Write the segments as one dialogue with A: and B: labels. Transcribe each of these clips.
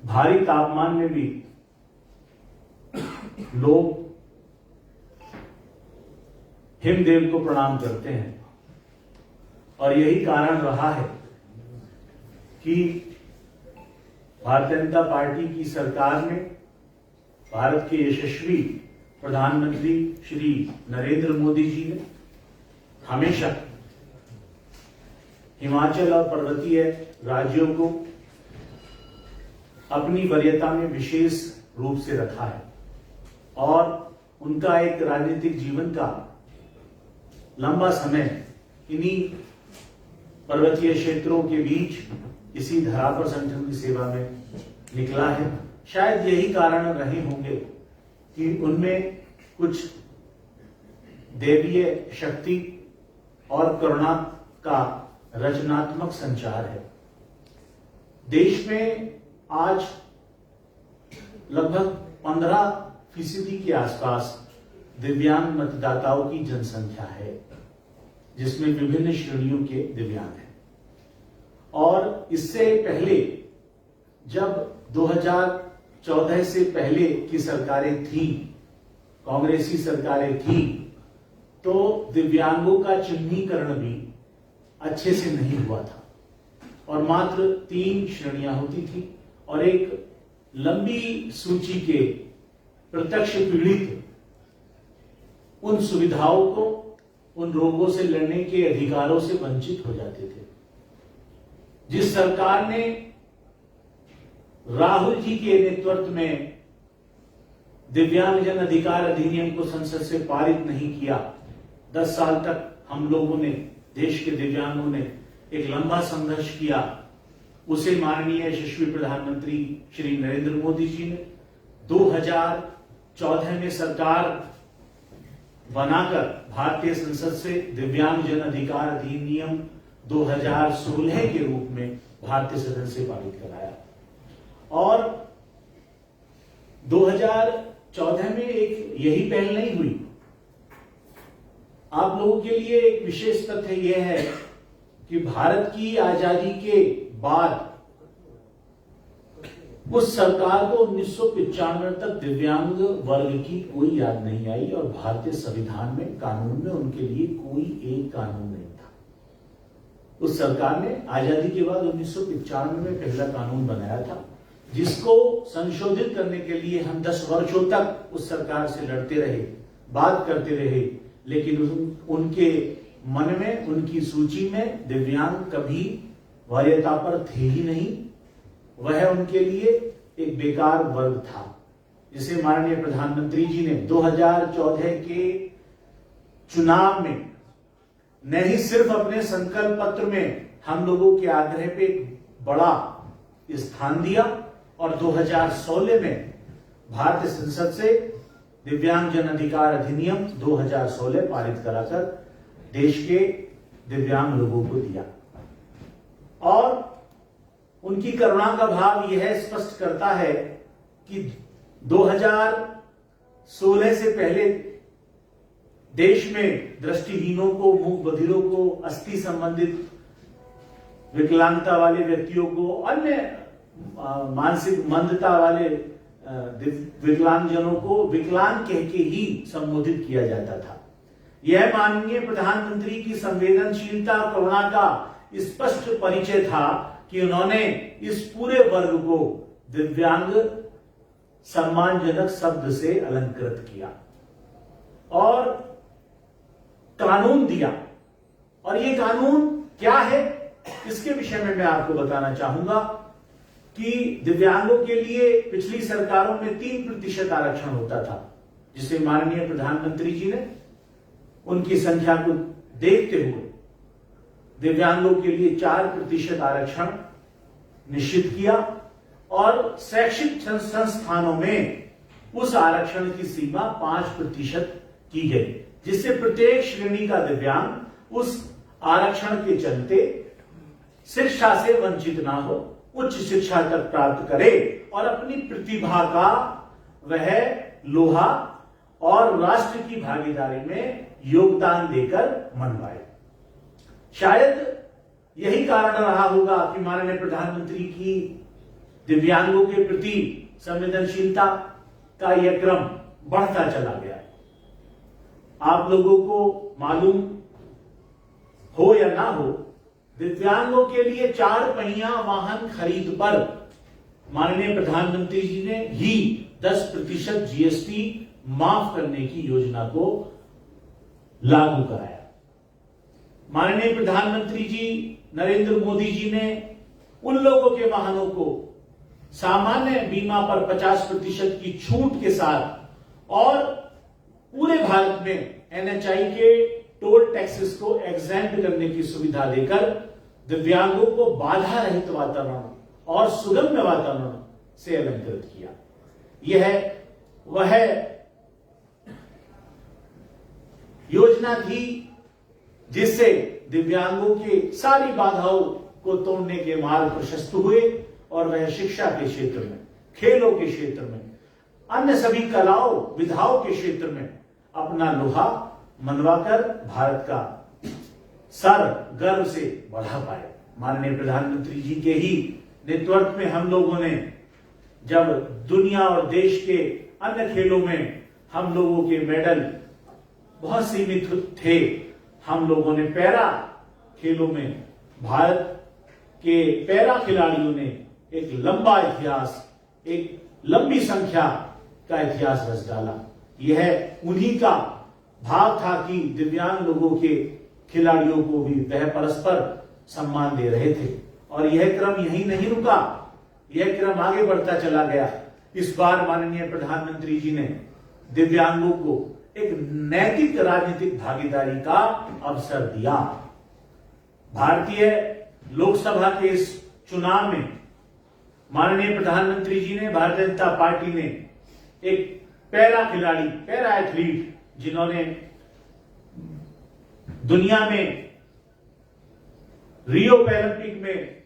A: भारी तापमान में भी लोग हिमदेव को प्रणाम करते हैं और यही कारण रहा है कि भारतीय जनता पार्टी की सरकार ने भारत के यशस्वी प्रधानमंत्री श्री नरेंद्र मोदी जी ने हमेशा हिमाचल और पर्वतीय राज्यों को अपनी वरीयता में विशेष रूप से रखा है और उनका एक राजनीतिक जीवन का लंबा समय इन्हीं पर्वतीय क्षेत्रों के बीच इसी धरा पर संगठन की सेवा में निकला है। शायद यही कारण रहे होंगे कि उनमें कुछ दैवीय शक्ति और करुणा का रचनात्मक संचार है। देश में आज लगभग 15% के आसपास दिव्यांग मतदाताओं की जनसंख्या है, जिसमें विभिन्न श्रेणियों के दिव्यांग हैं। और इससे पहले जब 2014 से पहले की सरकारें थी, कांग्रेसी सरकारें थी, तो दिव्यांगों का चिन्हीकरण भी अच्छे से नहीं हुआ था और मात्र 3 श्रेणियां होती थी और एक लंबी सूची के प्रत्यक्ष पीड़ित उन सुविधाओं को, उन रोगों से लड़ने के अधिकारों से वंचित हो जाते थे। जिस सरकार ने राहुल जी के नेतृत्व में दिव्यांगजन अधिकार अधिनियम को संसद से पारित नहीं किया, 10 साल तक हम लोगों ने, देश के दिव्यांगों ने एक लंबा संघर्ष किया। उसे माननीय यशस्वी प्रधानमंत्री श्री नरेंद्र मोदी जी ने 2014 में सरकार बनाकर भारतीय संसद से दिव्यांगजन अधिकार अधिनियम 2016 के रूप में भारतीय सदन से पारित कराया और 2014 में एक यही पहल नहीं हुई। आप लोगों के लिए एक विशेष तथ्य यह है कि भारत की आजादी के बाद उस सरकार को 1995 तक दिव्यांग वर्ग की कोई याद नहीं आई और भारतीय संविधान में, कानून में उनके लिए कोई एक कानून नहीं था। उस सरकार ने आजादी के बाद 1995 में पहला कानून बनाया था, जिसको संशोधित करने के लिए हम 10 वर्षों तक उस सरकार से लड़ते रहे, बात करते रहे, लेकिन उनके मन में, उनकी सूची में दिव्यांग कभी वरीयता पर थे ही नहीं। वह उनके लिए एक बेकार वर्ग था, जिसे माननीय प्रधानमंत्री जी ने 2014 के चुनाव में न ही सिर्फ अपने संकल्प पत्र में हम लोगों के आग्रह पे एक बड़ा स्थान दिया और 2016 में भारतीय संसद से दिव्यांगजन अधिकार अधिनियम 2016 पारित कराकर देश के दिव्यांग लोगों को दिया। और उनकी करुणा का भाव यह स्पष्ट करता है कि 2016 से पहले देश में दृष्टिहीनों को, मूक बधिरों को, अस्थि संबंधित विकलांगता वाले व्यक्तियों को, अन्य मानसिक मंदता वाले विकलांगजनों को विकलांग कह के ही संबोधित किया जाता था। यह माननीय प्रधानमंत्री की संवेदनशीलता, करुणा का स्पष्ट परिचय था कि उन्होंने इस पूरे वर्ग को दिव्यांग सम्मानजनक शब्द से अलंकृत किया और कानून दिया। और ये कानून क्या है, इसके विषय में मैं आपको बताना चाहूंगा कि दिव्यांगों के लिए पिछली सरकारों में 3% आरक्षण होता था, जिसे माननीय प्रधानमंत्री जी ने उनकी संख्या को देखते हुए दिव्यांगों के लिए 4% आरक्षण निश्चित किया और शैक्षिक संस्थानों में उस आरक्षण की सीमा 5% की गई, जिससे प्रत्येक श्रेणी का दिव्यांग उस आरक्षण के चलते शिक्षा से वंचित ना हो, उच्च शिक्षा तक प्राप्त करे और अपनी प्रतिभा का वह लोहा और राष्ट्र की भागीदारी में योगदान देकर मनवाए। शायद यही कारण रहा होगा कि माननीय प्रधानमंत्री की दिव्यांगों के प्रति संवेदनशीलता का यह क्रम बढ़ता चला गया। आप लोगों को मालूम हो या ना हो, दिव्यांगों के लिए 4 पहिया वाहन खरीद पर माननीय प्रधानमंत्री जी ने ही 10% जीएसटी माफ करने की योजना को लागू कराया। माननीय प्रधानमंत्री जी नरेंद्र मोदी जी ने उन लोगों के वाहनों को सामान्य बीमा पर 50% की छूट के साथ और पूरे भारत में एनएचआई के टोल टैक्सेस को एग्जेम्प्ट करने की सुविधा देकर दिव्यांगों को बाधा रहित वातावरण और सुगम्य वातावरण से अलंकृत किया। यह वह योजना थी जिससे दिव्यांगों के सारी बाधाओं को तोड़ने के मार्ग प्रशस्त हुए और वह शिक्षा के क्षेत्र में, खेलों के क्षेत्र में, अन्य सभी कलाओं विधाओं के क्षेत्र में अपना लोहा मनवाकर भारत का सर गर्व से बढ़ा पाए। माननीय प्रधानमंत्री जी के ही नेतृत्व में हम लोगों ने जब दुनिया और देश के अन्य खेलों में हम लोगों के मेडल बहुत सीमित थे, हम लोगों ने पैरा खेलों में भारत के पैरा खिलाड़ियों ने एक लंबा इतिहास, एक लंबी संख्या का इतिहास रच डाला। यह उन्हीं का भाव था कि दिव्यांग लोगों के खिलाड़ियों को भी वह परस्पर सम्मान दे रहे थे और यह क्रम यहीं नहीं रुका, यह क्रम आगे बढ़ता चला गया। इस बार माननीय प्रधानमंत्री जी ने दिव्यांगों को एक नैतिक राजनीतिक भागीदारी का अवसर दिया। भारतीय लोकसभा के इस चुनाव में माननीय प्रधानमंत्री जी ने, भारतीय जनता पार्टी ने एक पैरा खिलाड़ी, पैरा एथलीट जिन्होंने दुनिया में रियो पैरालंपिक में,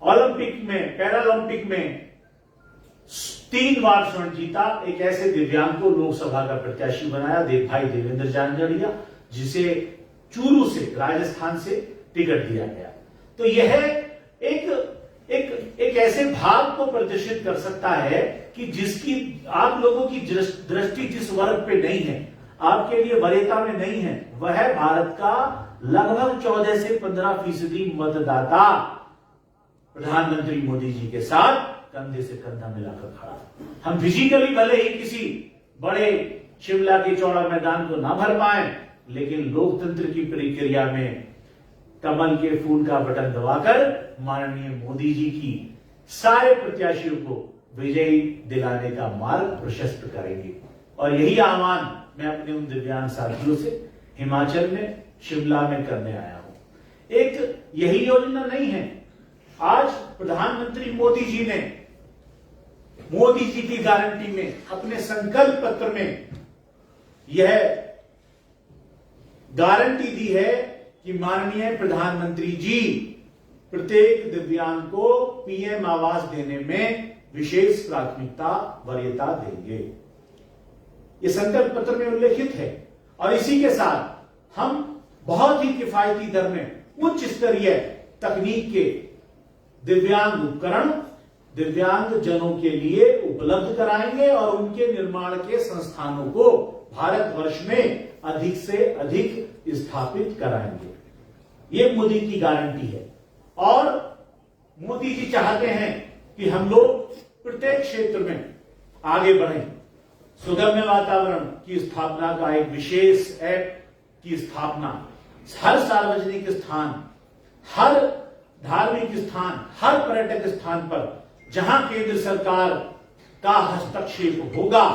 A: ओलंपिक में, पैरालंपिक में 3 बार स्वर्ण जीता, एक ऐसे दिव्यांग को लोकसभा का प्रत्याशी बनाया, भाई देवेंद्र झांझड़िया, जिसे चूरू से, राजस्थान से टिकट दिया गया। तो यह एक ऐसे भाव को प्रदर्शित कर सकता है कि जिसकी आप लोगों की दृष्टि जिस वर्ग पे नहीं है, आपके लिए वरीयता में नहीं है, वह भारत का लगभग 14 से 15% मतदाता प्रधानमंत्री मोदी जी के साथ कंधे से कंधा मिलाकर खड़ा। हम फिजिकली भले ही किसी बड़े शिमला के चौड़ा मैदान को ना भर पाए, लेकिन लोकतंत्र की प्रक्रिया में कमल के फूल का बटन दबाकर माननीय मोदी जी की सारे प्रत्याशियों को विजयी दिलाने का मार्ग प्रशस्त करेंगे। और यही आह्वान मैं अपने उन दिव्यांग साथियों से हिमाचल में, शिमला में करने आया हूं। एक यही योजना नहीं है, आज प्रधानमंत्री मोदी जी ने मोदी जी की गारंटी में, अपने संकल्प पत्र में यह गारंटी दी है कि माननीय प्रधानमंत्री जी प्रत्येक दिव्यांग को पीएम आवास देने में विशेष प्राथमिकता वरीयता देंगे। यह संकल्प पत्र में उल्लेखित है और इसी के साथ हम बहुत ही किफायती दर में उच्च स्तरीय तकनीक के दिव्यांग उपकरण दिव्यांग जनों के लिए उपलब्ध कराएंगे और उनके निर्माण के संस्थानों को भारतवर्ष में अधिक से अधिक स्थापित कराएंगे। ये मोदी की गारंटी है और मोदी जी चाहते हैं कि हम लोग प्रत्येक क्षेत्र में आगे बढ़ें। सुगम्य वातावरण की स्थापना का एक विशेष ऐप की स्थापना, हर सार्वजनिक स्थान, हर धार्मिक स्थान, हर पर्यटक स्थान पर जहां केंद्र सरकार का हस्तक्षेप होगा,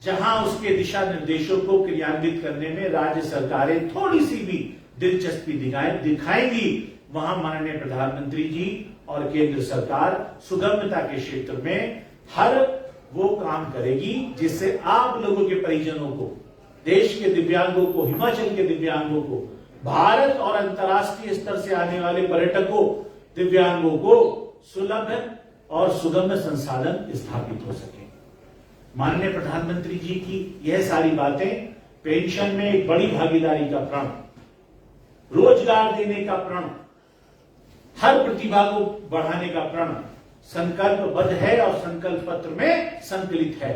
A: जहां उसके दिशा निर्देशों को क्रियान्वित करने में राज्य सरकारें थोड़ी सी भी दिलचस्पी दिखाएंगी, वहां माननीय प्रधानमंत्री जी और केंद्र सरकार सुगमता के क्षेत्र में हर वो काम करेगी जिससे आप लोगों के परिजनों को, देश के दिव्यांगों को, हिमाचल के दिव्यांगों को, भारत और अंतर्राष्ट्रीय स्तर से आने वाले पर्यटकों, दिव्यांगों को सुलभ और सुगम संसाधन स्थापित हो सके। माननीय प्रधानमंत्री जी की यह सारी बातें, पेंशन में एक बड़ी भागीदारी का प्रण, रोजगार देने का प्रण, हर प्रतिभा को बढ़ाने का प्रण, संकल्पबद्ध है और संकल्प पत्र में संकलित है।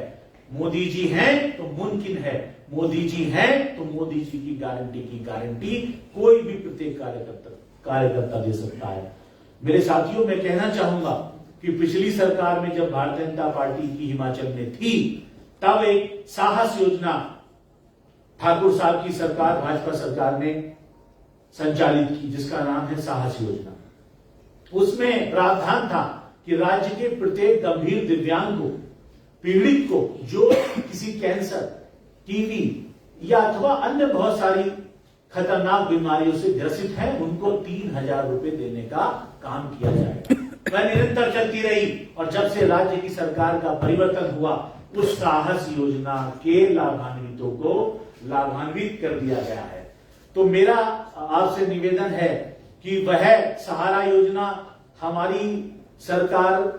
A: मोदी जी हैं तो मुमकिन है, मोदी जी हैं तो मोदी जी की गारंटी कोई भी प्रत्येक कार्यकर्ता दे सकता है। मेरे साथियों, मैं कहना चाहूंगा कि पिछली सरकार में जब भारतीय जनता पार्टी की हिमाचल में थी, तब एक साहस योजना ठाकुर साहब की सरकार, भाजपा सरकार ने संचालित की, जिसका नाम है साहस योजना। उसमें प्रावधान था कि राज्य के प्रत्येक गंभीर दिव्यांग को, पीड़ित को, जो किसी कैंसर, टीबी या अथवा अन्य बहुत सारी खतरनाक बीमारियों से ग्रसित है, उनको 3,000 रुपए देने का काम किया जाएगा। वह निरंतर चलती रही और जब से राज्य की सरकार का परिवर्तन हुआ, उस साहस योजना के लाभान्वितों को लाभान्वित कर दिया गया है। तो मेरा आपसे निवेदन है कि वह सहारा योजना हमारी सरकार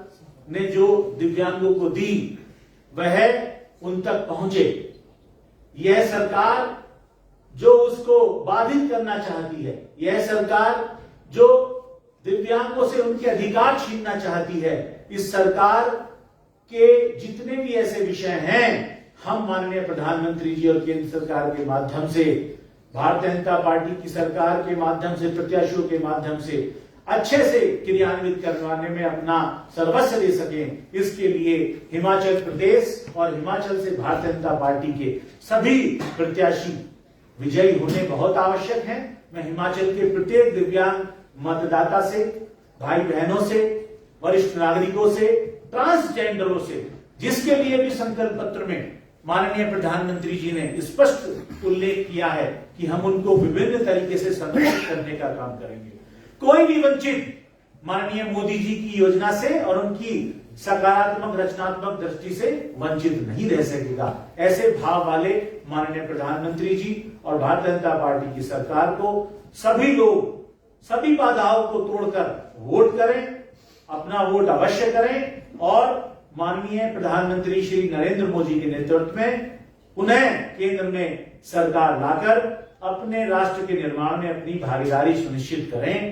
A: ने जो दिव्यांगों को दी, वह उन तक पहुंचे। यह सरकार जो उसको बाधित करना चाहती है, यह सरकार जो दिव्यांगों से उनके अधिकार छीनना चाहती है, इस सरकार के जितने भी ऐसे विषय हैं, हम माननीय प्रधानमंत्री जी और केंद्र सरकार के माध्यम से, भारतीय जनता पार्टी की सरकार के माध्यम से, प्रत्याशियों के माध्यम से अच्छे से क्रियान्वित करवाने में अपना सर्वस्व दे सकें, इसके लिए हिमाचल प्रदेश और हिमाचल से भारतीय जनता पार्टी के सभी प्रत्याशी विजयी होने बहुत आवश्यक हैं। मैं हिमाचल के प्रत्येक दिव्यांग मतदाता से, भाई बहनों से, वरिष्ठ नागरिकों से, ट्रांसजेंडरों से, जिसके लिए भी संकल्प पत्र में माननीय प्रधानमंत्री जी ने स्पष्ट उल्लेख किया है कि हम उनको विभिन्न तरीके से संरक्षित करने का काम करेंगे। कोई भी वंचित माननीय मोदी जी की योजना से और उनकी सकारात्मक रचनात्मक दृष्टि से वंचित नहीं रह सकेगा। ऐसे भाव वाले माननीय प्रधानमंत्री जी और भारतीय जनता पार्टी की सरकार को सभी लोग सभी बाधाओं को तोड़कर वोट करें, अपना वोट अवश्य करें और माननीय प्रधानमंत्री श्री नरेंद्र मोदी के नेतृत्व में पुनः केंद्र में सरकार लाकर अपने राष्ट्र के निर्माण में अपनी भागीदारी सुनिश्चित करें।